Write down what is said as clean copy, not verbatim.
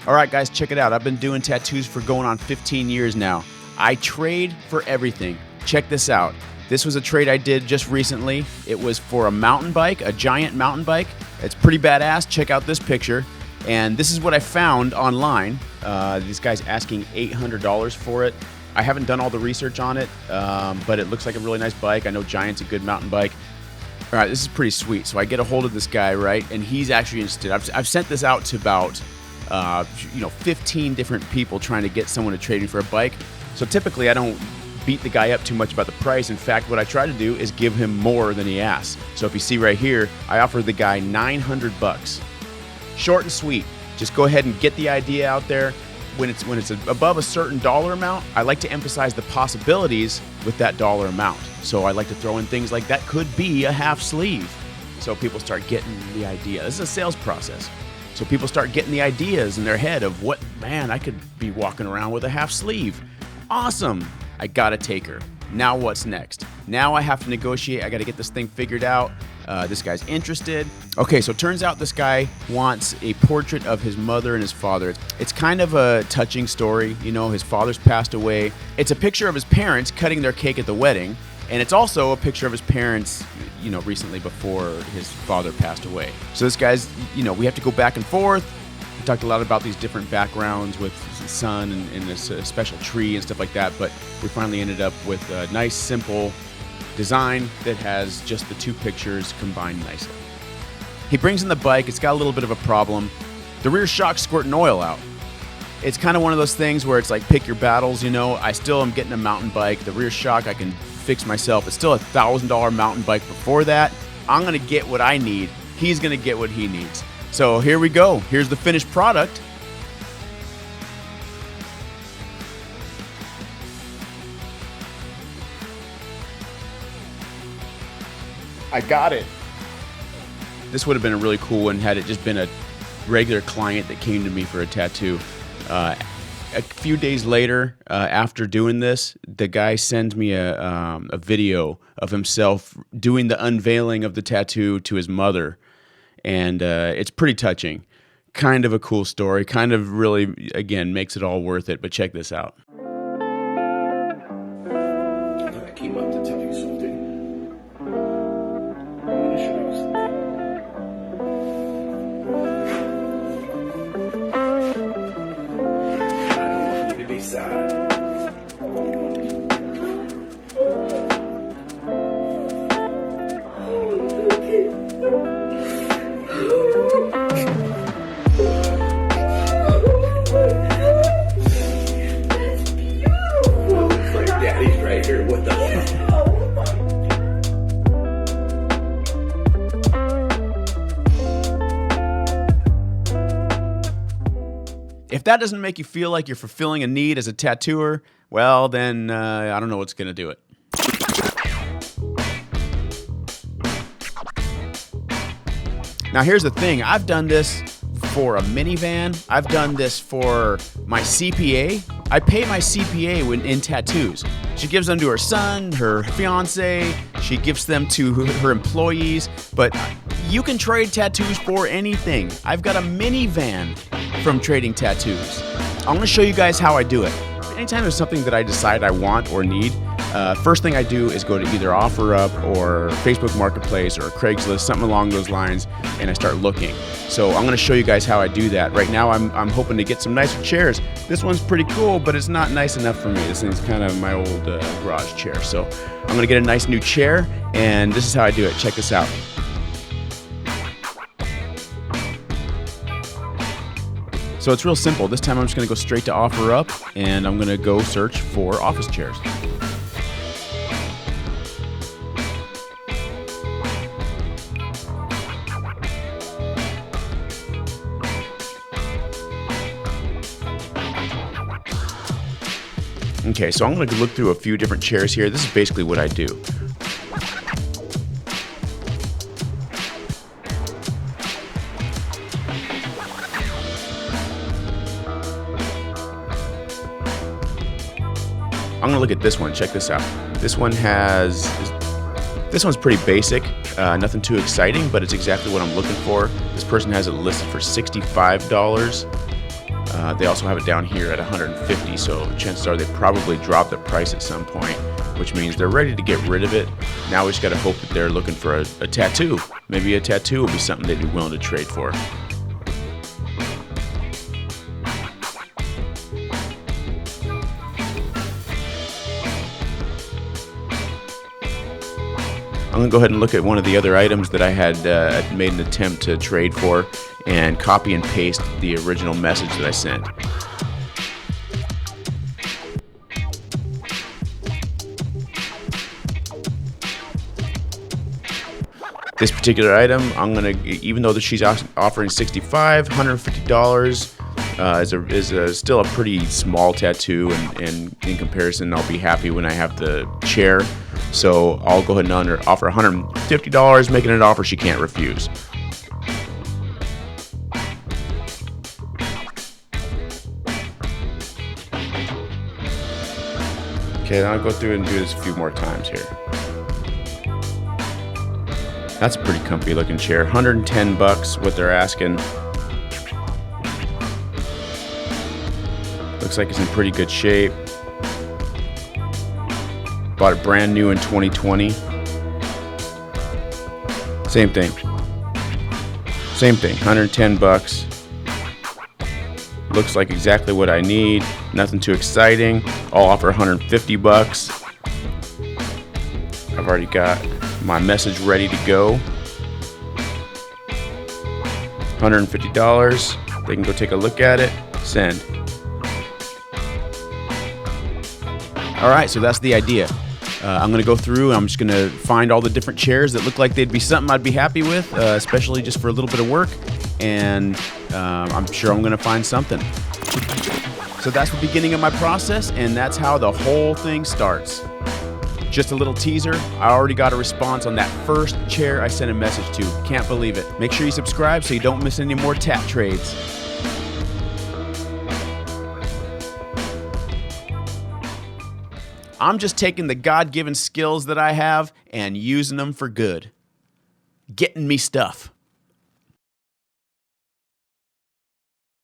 All right, guys, check it out. I've been doing tattoos for going on 15 years now. I trade for everything. Check this out. This was a trade I did just recently. It was for a mountain bike, a giant mountain bike. It's pretty badass. Check out this picture. And this is what I found online. This guy's asking $800 for it. I haven't done all the research on it, but it looks like a really nice bike. I know Giant's a good mountain bike. All right, this is pretty sweet. So I get a hold of this guy, right? And he's actually interested. I've sent this out to about 15 different people trying to get someone to trade me for a bike. So typically I don't beat the guy up too much about the price. In fact, what I try to do is give him more than he asks. So if you see right here, I offered the guy $900. Short and sweet. Just go ahead and get the idea out there. When it's above a certain dollar amount, I like to emphasize the possibilities with that dollar amount. So I like to throw in things like that could be a half sleeve. So people start getting the idea. This is a sales process. So people start getting the ideas in their head of what, man, I could be walking around with a half sleeve. Awesome. I got a taker. Now what's next? Now I have to negotiate. I got to get this thing figured out. This guy's interested. Okay, so it turns out this guy wants a portrait of his mother and his father. It's kind of a touching story. You know, his father's passed away. It's a picture of his parents cutting their cake at the wedding. And it's also a picture of his parents, you know, recently before his father passed away. So this guy's, you know, we have to go back and forth. We talked a lot about these different backgrounds with the sun and this special tree and stuff like that. But we finally ended up with a nice, simple design that has just the two pictures combined nicely. He brings in the bike. It's got a little bit of a problem. The rear shock's squirting oil out. It's kind of one of those things where it's like pick your battles, you know. I still am getting a mountain bike. The rear shock I can fix myself. It's still a $1,000 mountain bike before that. I'm going to get what I need. He's going to get what he needs. So here we go. Here's the finished product. I got it. This would have been a really cool one had it just been a regular client that came to me for a tattoo. A few days later, after doing this, the guy sends me a video of himself doing the unveiling of the tattoo to his mother. And it's pretty touching. Kind of a cool story. Kind of really, again, makes it all worth it. But check this out. I came up to tell you something. If that doesn't make you feel like you're fulfilling a need as a tattooer, well, then I don't know what's going to do it. Now, here's the thing. I've done this for a minivan. I've done this for my CPA. I pay my CPA in tattoos. She gives them to her son, her fiance. She gives them to her employees. But you can trade tattoos for anything. I've got a minivan from trading tattoos. I'm going to show you guys how I do it. Anytime there's something that I decide I want or need, first thing I do is go to either OfferUp or Facebook Marketplace or Craigslist, something along those lines, and I start looking. So I'm going to show you guys how I do that. Right now I'm hoping to get some nicer chairs. This one's pretty cool, but it's not nice enough for me. This thing's kind of my old garage chair. So I'm going to get a nice new chair, and this is how I do it. Check this out. So it's real simple. This time I'm just going to go straight to OfferUp, and I'm going to go search for office chairs. Okay, so I'm going to look through a few different chairs here. This is basically what I do. I'm going to look at this one. Check this out. This one's pretty basic, nothing too exciting, but it's exactly what I'm looking for. This person has it listed for $65. They also have it down here at 150, so chances are they probably dropped the price at some point, which means they're ready to get rid of it. Now we just got to hope that they're looking for a tattoo. Maybe a tattoo will be something they'd be willing to trade for. I'm going to go ahead and look at one of the other items that I had made an attempt to trade for and copy and paste the original message that I sent. This particular item, I'm going to, even though she's offering $65, $150 is still a pretty small tattoo, and in comparison, I'll be happy when I have the chair. So I'll go ahead and offer $150, making an offer she can't refuse. Okay, then I'll go through and do this a few more times here. That's a pretty comfy looking chair. $110 what they're asking. Looks like it's in pretty good shape. Bought it brand new in 2020. Same thing. Same thing, $110. Looks like exactly what I need. Nothing too exciting. I'll offer $150. I've already got my message ready to go. $150. They can go take a look at it. Send. All right, so that's the idea. I'm going to go through and I'm just going to find all the different chairs that look like they'd be something I'd be happy with, especially just for a little bit of work. And I'm sure I'm going to find something. So that's the beginning of my process, and that's how the whole thing starts. Just a little teaser. I already got a response on that first chair I sent a message to. Can't believe it. Make sure you subscribe so you don't miss any more tat trades. I'm just taking the God-given skills that I have and using them for good. Getting me stuff.